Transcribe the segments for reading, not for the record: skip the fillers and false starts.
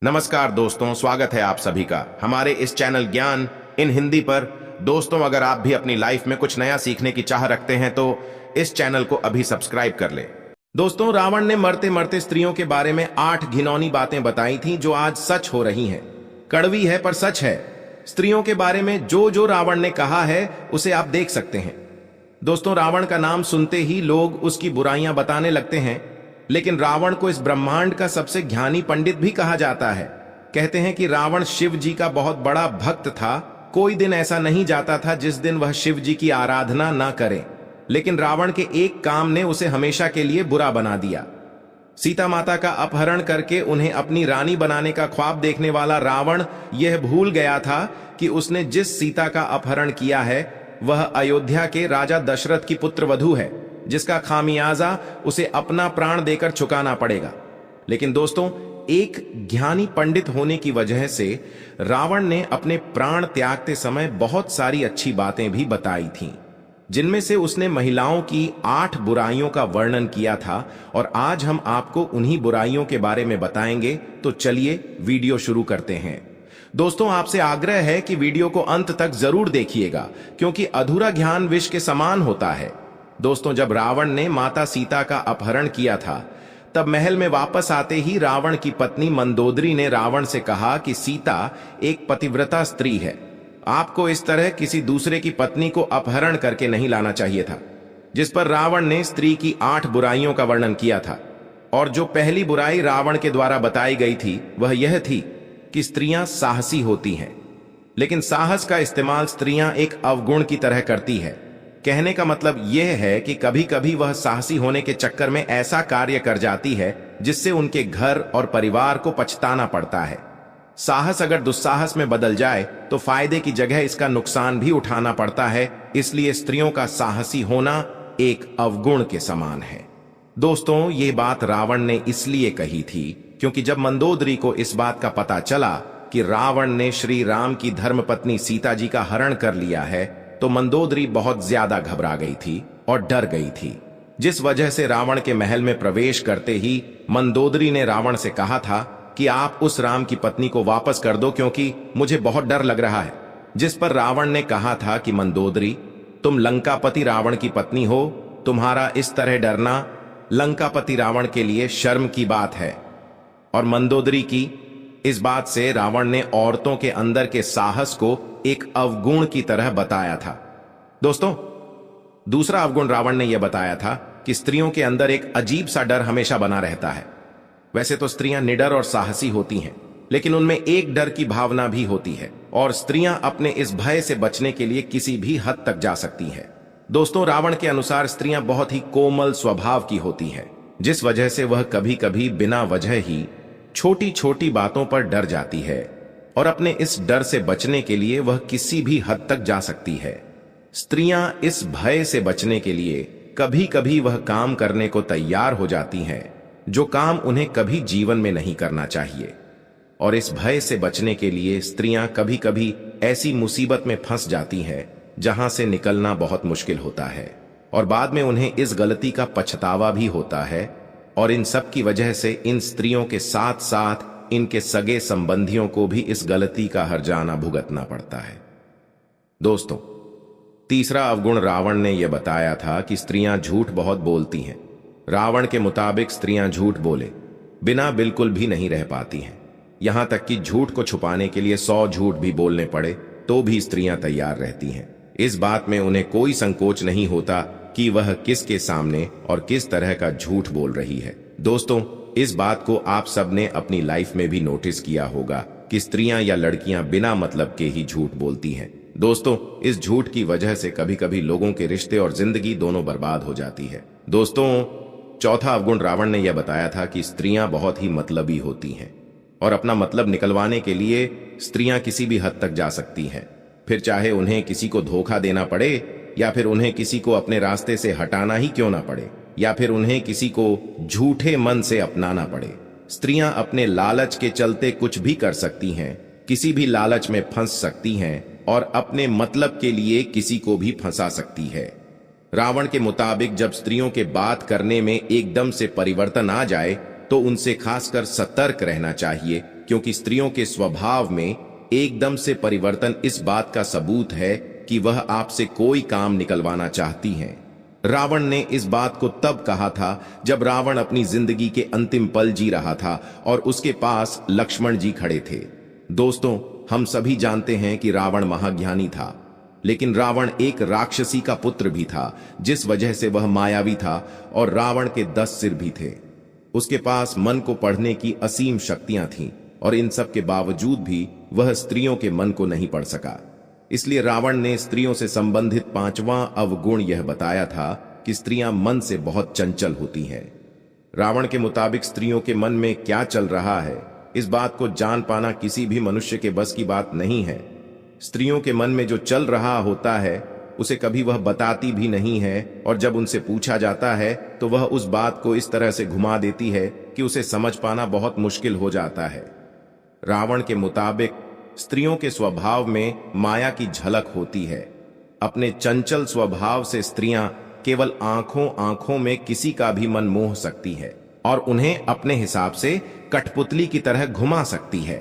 नमस्कार दोस्तों, स्वागत है आप सभी का हमारे इस चैनल ज्ञान इन हिंदी पर। दोस्तों, अगर आप भी अपनी लाइफ में कुछ नया सीखने की चाह रखते हैं तो इस चैनल को अभी सब्सक्राइब कर ले। दोस्तों, रावण ने मरते मरते स्त्रियों के बारे में 8 घिनौनी बातें बताई थीं जो आज सच हो रही हैं। कड़वी है पर सच है। स्त्रियों के बारे में जो जो रावण ने कहा है उसे आप देख सकते हैं। दोस्तों, रावण का नाम सुनते ही लोग उसकी बुराइयां बताने लगते हैं, लेकिन रावण को इस ब्रह्मांड का सबसे ज्ञानी पंडित भी कहा जाता है। कहते हैं कि रावण शिव जी का बहुत बड़ा भक्त था। कोई दिन ऐसा नहीं जाता था जिस दिन वह शिव जी की आराधना न करे, लेकिन रावण के एक काम ने उसे हमेशा के लिए बुरा बना दिया। सीता माता का अपहरण करके उन्हें अपनी रानी बनाने का ख्वाब देखने वाला रावण यह भूल गया था कि उसने जिस सीता का अपहरण किया है वह अयोध्या के राजा दशरथ की पुत्रवधू है, जिसका खामियाजा उसे अपना प्राण देकर चुकाना पड़ेगा। लेकिन दोस्तों, एक ज्ञानी पंडित होने की वजह से रावण ने अपने प्राण त्यागते समय बहुत सारी अच्छी बातें भी बताई थीं, जिनमें से उसने महिलाओं की 8 बुराइयों का वर्णन किया था। और आज हम आपको उन्हीं बुराइयों के बारे में बताएंगे। तो चलिए वीडियो शुरू करते हैं। दोस्तों, आपसे आग्रह है कि वीडियो को अंत तक जरूर देखिएगा, क्योंकि अधूरा ज्ञान विष के समान होता है। दोस्तों, जब रावण ने माता सीता का अपहरण किया था, तब महल में वापस आते ही रावण की पत्नी मंदोदरी ने रावण से कहा कि सीता एक पतिव्रता स्त्री है, आपको इस तरह किसी दूसरे की पत्नी को अपहरण करके नहीं लाना चाहिए था। जिस पर रावण ने स्त्री की 8 बुराइयों का वर्णन किया था। और जो पहली बुराई रावण के द्वारा बताई गई थी वह यह थी कि स्त्रियां साहसी होती हैं, लेकिन साहस का इस्तेमाल स्त्रियां एक अवगुण की तरह करती है। कहने का मतलब यह है कि कभी कभी वह साहसी होने के चक्कर में ऐसा कार्य कर जाती है जिससे उनके घर और परिवार को पछताना पड़ता है। साहस अगर दुस्साहस में बदल जाए तो फायदे की जगह इसका नुकसान भी उठाना पड़ता है। इसलिए स्त्रियों का साहसी होना एक अवगुण के समान है। दोस्तों, ये बात रावण ने इसलिए कही थी क्योंकि जब मंदोदरी को इस बात का पता चला कि रावण ने श्री राम की धर्मपत्नी सीता जी का हरण कर लिया है, तो मंदोदरी बहुत ज्यादा घबरा गई थी और डर गई थी, जिस वजह से रावण के महल में प्रवेश करते ही मंदोदरी ने रावण से कहा था कि आप उस राम की पत्नी को वापस कर दो, क्योंकि मुझे बहुत डर लग रहा है। जिस पर रावण ने कहा था कि मंदोदरी, तुम लंकापति रावण की पत्नी हो, तुम्हारा इस तरह डरना लंकापति रावण के लिए शर्म की बात है। और मंदोदरी की इस बात से रावण ने औरतों के अंदर के साहस को एक अवगुण की तरह बताया था। दोस्तों, दूसरा अवगुण रावण ने यह बताया था कि स्त्रियों के अंदर एक अजीब सा डर हमेशा बना रहता है। वैसे तो स्त्रियां निडर और साहसी होती हैं, लेकिन उनमें एक डर की भावना भी होती है, और स्त्रियां अपने इस भय से बचने के लिए किसी भी हद तक जा सकती हैं। दोस्तों, रावण के अनुसार स्त्रियां बहुत ही कोमल स्वभाव की होती हैं, जिस वजह से वह कभी कभी बिना वजह ही छोटी छोटी बातों पर डर जाती है, और अपने इस डर से बचने के लिए वह किसी भी हद तक जा सकती है। स्त्रियां इस भय से बचने के लिए कभी कभी वह काम करने को तैयार हो जाती हैं जो काम उन्हें कभी जीवन में नहीं करना चाहिए। और इस भय से बचने के लिए स्त्रियां कभी कभी ऐसी मुसीबत में फंस जाती हैं जहां से निकलना बहुत मुश्किल होता है, और बाद में उन्हें इस गलती का पछतावा भी होता है। और इन सब की वजह से इन स्त्रियों के साथ साथ इनके सगे संबंधियों को भी इस गलती का हर्जाना भुगतना पड़ता है। दोस्तों, तीसरा अवगुण रावण ने यह बताया था कि स्त्रियां झूठ बहुत बोलती हैं। रावण के मुताबिक स्त्रियां झूठ बोले बिना बिल्कुल भी नहीं रह पाती हैं। यहां तक कि झूठ को छुपाने के लिए 100 झूठ भी बोलने पड़े तो भी स्त्रियां तैयार रहती हैं। इस बात में उन्हें कोई संकोच नहीं होता कि वह किसके सामने और किस तरह का झूठ बोल रही है। दोस्तों, इस बात को आप सबने अपनी लाइफ में भी नोटिस किया होगा कि स्त्रियां या लड़कियां बिना मतलब के ही झूठ बोलती हैं। दोस्तों, इस झूठ की वजह से कभी कभी लोगों के रिश्ते और जिंदगी दोनों बर्बाद हो जाती है। दोस्तों, चौथा अवगुण रावण ने यह बताया था कि स्त्रियां बहुत ही मतलबी होती हैं, और अपना मतलब निकलवाने के लिए स्त्रियां किसी भी हद तक जा सकती हैं। फिर चाहे उन्हें किसी को धोखा देना पड़े, या फिर उन्हें किसी को अपने रास्ते से हटाना ही क्यों ना पड़े, या फिर उन्हें किसी को झूठे मन से अपनाना पड़े, स्त्रियां अपने लालच के चलते कुछ भी कर सकती हैं, किसी भी लालच में फंस सकती हैं, और अपने मतलब के लिए किसी को भी फंसा सकती है। रावण के मुताबिक जब स्त्रियों के बात करने में एकदम से परिवर्तन आ जाए तो उनसे खासकर सतर्क रहना चाहिए, क्योंकि स्त्रियों के स्वभाव में एकदम से परिवर्तन इस बात का सबूत है कि वह आपसे कोई काम निकलवाना चाहती हैं। रावण ने इस बात को तब कहा था जब रावण अपनी जिंदगी के अंतिम पल जी रहा था और उसके पास लक्ष्मण जी खड़े थे। दोस्तों, हम सभी जानते हैं कि रावण महाज्ञानी था, लेकिन रावण एक राक्षसी का पुत्र भी था, जिस वजह से वह मायावी था और रावण के 10 सिर भी थे। उसके पास मन को पढ़ने की असीम शक्तियां थीं और इन सब के बावजूद भी वह स्त्रियों के मन को नहीं पढ़ सका। इसलिए रावण ने स्त्रियों से संबंधित 5वां अवगुण यह बताया था कि स्त्रियां मन से बहुत चंचल होती हैं। रावण के मुताबिक स्त्रियों के मन में क्या चल रहा है, इस बात को जान पाना किसी भी मनुष्य के बस की बात नहीं है। स्त्रियों के मन में जो चल रहा होता है उसे कभी वह बताती भी नहीं है, और जब उनसे पूछा जाता है तो वह उस बात को इस तरह से घुमा देती है कि उसे समझ पाना बहुत मुश्किल हो जाता है। रावण के मुताबिक स्त्रियों के स्वभाव में माया की झलक होती है। अपने चंचल स्वभाव से स्त्रियां केवल आंखों में किसी का भी मन मोह सकती है और उन्हें अपने हिसाब से कठपुतली की तरह घुमा सकती है।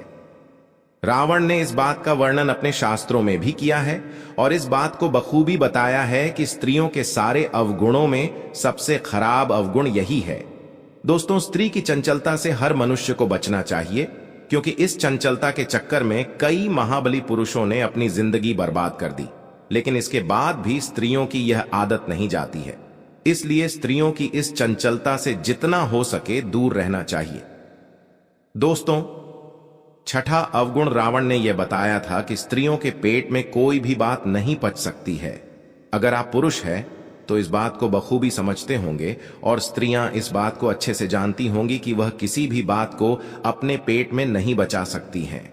रावण ने इस बात का वर्णन अपने शास्त्रों में भी किया है और इस बात को बखूबी बताया है कि स्त्रियों के सारे अवगुणों में सबसे खराब अवगुण यही है। दोस्तों, स्त्री की चंचलता से हर मनुष्य को बचना चाहिए, क्योंकि इस चंचलता के चक्कर में कई महाबली पुरुषों ने अपनी जिंदगी बर्बाद कर दी, लेकिन इसके बाद भी स्त्रियों की यह आदत नहीं जाती है। इसलिए स्त्रियों की इस चंचलता से जितना हो सके दूर रहना चाहिए। दोस्तों, 6ठा अवगुण रावण ने यह बताया था कि स्त्रियों के पेट में कोई भी बात नहीं पच सकती है। अगर आप पुरुष हैं तो इस बात को बखूबी समझते होंगे और स्त्रियां इस बात को अच्छे से जानती होंगी कि वह किसी भी बात को अपने पेट में नहीं बचा सकती हैं।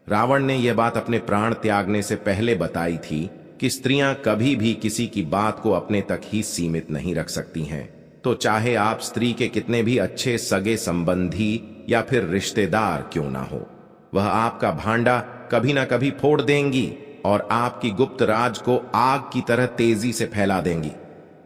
रावण ने यह बात अपने प्राण त्यागने से पहले बताई थी कि स्त्रियां कभी भी किसी की बात को अपने तक ही सीमित नहीं रख सकती हैं। तो चाहे आप स्त्री के कितने भी अच्छे सगे संबंधी या फिर रिश्तेदार क्यों ना हो, वह आपका भांडा कभी ना कभी फोड़ देंगी और आपकी गुप्त राज को आग की तरह तेजी से फैला देंगी।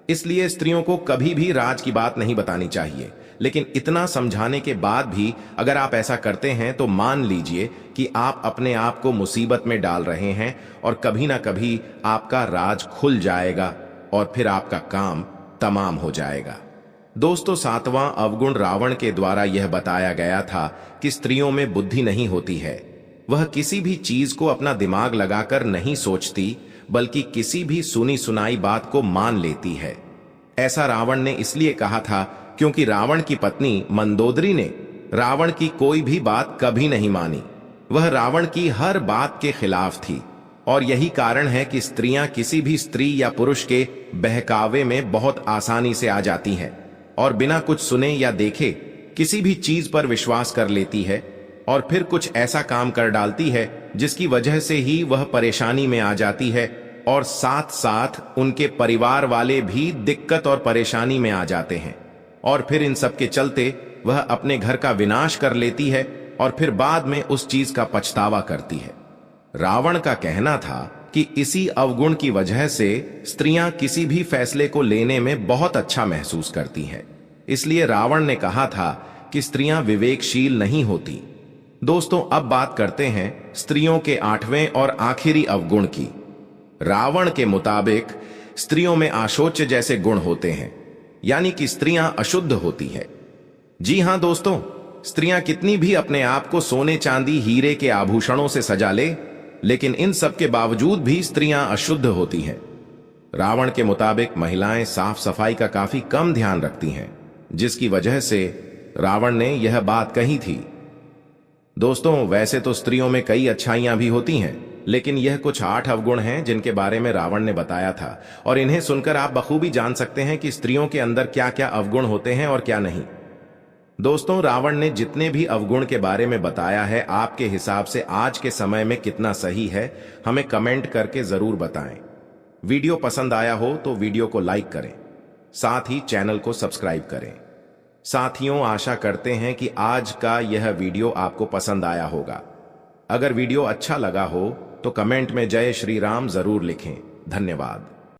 इसलिए स्त्रियों को कभी भी राज की बात नहीं बतानी चाहिए। लेकिन इतना समझाने के बाद भी अगर आप ऐसा करते हैं तो मान लीजिए कि आप अपने आप को मुसीबत में डाल रहे हैं और कभी ना कभी आपका राज खुल जाएगा और फिर आपका काम तमाम हो जाएगा। दोस्तों, 7वां अवगुण रावण के द्वारा यह बताया गया था कि स्त्रियों में बुद्धि नहीं होती है। वह किसी भी चीज को अपना दिमाग लगाकर नहीं सोचती, बल्कि किसी भी सुनी सुनाई बात को मान लेती है। ऐसा रावण ने इसलिए कहा था क्योंकि रावण की पत्नी मंदोदरी ने रावण की कोई भी बात कभी नहीं मानी। वह रावण की हर बात के खिलाफ थी और यही कारण है कि स्त्रियां किसी भी स्त्री या पुरुष के बहकावे में बहुत आसानी से आ जाती हैं और बिना कुछ सुने या देखे किसी भी चीज पर विश्वास कर लेती है और फिर कुछ ऐसा काम कर डालती है जिसकी वजह से ही वह परेशानी में आ जाती है और साथ साथ उनके परिवार वाले भी दिक्कत और परेशानी में आ जाते हैं और फिर इन सब के चलते वह अपने घर का विनाश कर लेती है और फिर बाद में उस चीज का पछतावा करती है। रावण का कहना था कि इसी अवगुण की वजह से स्त्रियां किसी भी फैसले को लेने में बहुत अच्छा महसूस करती हैं। इसलिए रावण ने कहा था कि स्त्रियां विवेकशील नहीं होती। दोस्तों, अब बात करते हैं स्त्रियों के 8वें और आखिरी अवगुण की। रावण के मुताबिक स्त्रियों में आशोच्य जैसे गुण होते हैं, यानी कि स्त्रियां अशुद्ध होती है। जी हां दोस्तों, स्त्रियां कितनी भी अपने आप को सोने चांदी हीरे के आभूषणों से सजा ले, लेकिन इन सब के बावजूद भी स्त्रियां अशुद्ध होती हैं। रावण के मुताबिक महिलाएं साफ सफाई का काफी कम ध्यान रखती हैं, जिसकी वजह से रावण ने यह बात कही थी। दोस्तों, वैसे तो स्त्रियों में कई अच्छाइयां भी होती हैं, लेकिन यह कुछ 8 अवगुण हैं जिनके बारे में रावण ने बताया था और इन्हें सुनकर आप बखूबी जान सकते हैं कि स्त्रियों के अंदर क्या क्या अवगुण होते हैं और क्या नहीं। दोस्तों, रावण ने जितने भी अवगुण के बारे में बताया है, आपके हिसाब से आज के समय में कितना सही है, हमें कमेंट करके जरूर बताएं। वीडियो पसंद आया हो तो वीडियो को लाइक करें, साथ ही चैनल को सब्सक्राइब करें। साथियों, आशा करते हैं कि आज का यह वीडियो आपको पसंद आया होगा। अगर वीडियो अच्छा लगा हो तो कमेंट में जय श्री राम जरूर लिखें। धन्यवाद।